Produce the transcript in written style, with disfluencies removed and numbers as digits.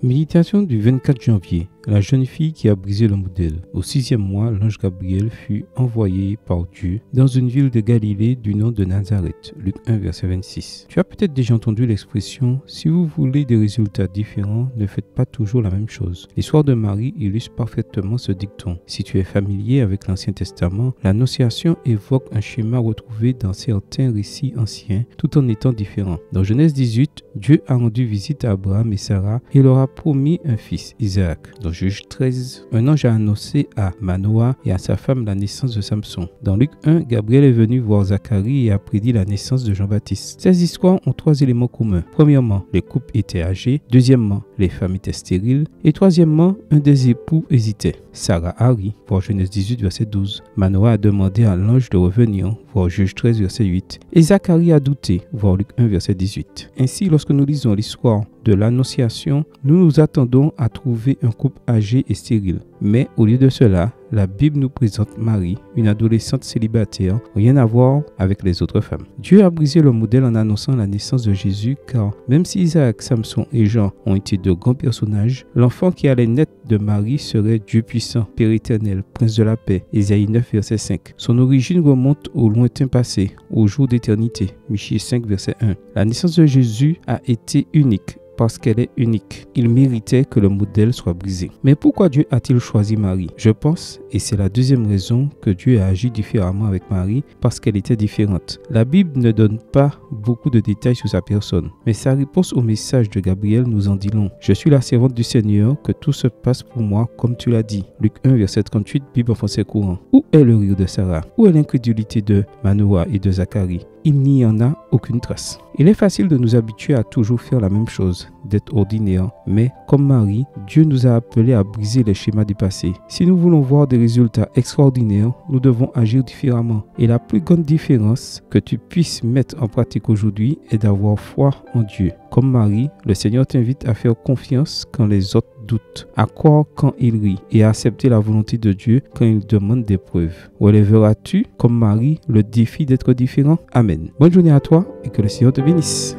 Méditation du 24 janvier. La jeune fille qui a brisé le modèle. Au 6e mois, l'ange Gabriel fut envoyé par Dieu dans une ville de Galilée du nom de Nazareth. Luc 1, verset 26. Tu as peut-être déjà entendu l'expression « Si vous voulez des résultats différents, ne faites pas toujours la même chose ». L'histoire de Marie illustre parfaitement ce dicton. Si tu es familier avec l'Ancien Testament, l'Annonciation évoque un schéma retrouvé dans certains récits anciens, tout en étant différent. Dans Genèse 18, Dieu a rendu visite à Abraham et Sarah et leur a promis un fils, Isaac. Dans Juge 13, un ange a annoncé à Manoah et à sa femme la naissance de Samson. Dans Luc 1, Gabriel est venu voir Zacharie et a prédit la naissance de Jean-Baptiste. Ces histoires ont 3 éléments communs. Premièrement, les couples étaient âgés. Deuxièmement, les femmes étaient stériles. Et troisièmement, un des époux hésitait. Sarah a ri, voir Genèse 18, verset 12. Manoah a demandé à l'ange de revenir, voir Juge 13, verset 8. Et Zacharie a douté, voir Luc 1, verset 18. Ainsi, lorsque nous lisons l'histoire de l'Annonciation, nous nous attendons à trouver un couple âgé et stérile. Mais au lieu de cela, la Bible nous présente Marie, une adolescente célibataire, rien à voir avec les autres femmes. Dieu a brisé le modèle en annonçant la naissance de Jésus, car même si Isaac, Samson et Jean ont été de grands personnages, l'enfant qui allait naître de Marie serait Dieu puissant, Père éternel, Prince de la paix. Ésaïe 9, verset 5. Son origine remonte au lointain passé, au jour d'éternité. Michée 5, verset 1. La naissance de Jésus a été unique, parce qu'elle est unique. Il méritait que le modèle soit brisé. Mais pourquoi Dieu a-t-il choisi Marie? Je pense, et c'est la deuxième raison, que Dieu a agi différemment avec Marie, parce qu'elle était différente. La Bible ne donne pas beaucoup de détails sur sa personne, mais sa réponse au message de Gabriel nous en dit long. Je suis la servante du Seigneur, que tout se passe pour moi comme tu l'as dit. Luc 1, verset 38, Bible en français courant. Où est le rire de Sarah? Où est l'incrédulité de Manoah et de Zacharie? Il n'y en a aucune trace. Il est facile de nous habituer à toujours faire la même chose, d'être ordinaire, mais comme Marie, Dieu nous a appelés à briser les schémas du passé. Si nous voulons voir des résultats extraordinaires, nous devons agir différemment. Et la plus grande différence que tu puisses mettre en pratique aujourd'hui est d'avoir foi en Dieu. Comme Marie, le Seigneur t'invite à faire confiance quand les autres doutent, à croire quand ils rient et à accepter la volonté de Dieu quand il demande des preuves. Relèveras-tu, comme Marie, le défi d'être différent? Amen. Bonne journée à toi et que le Seigneur te bénisse.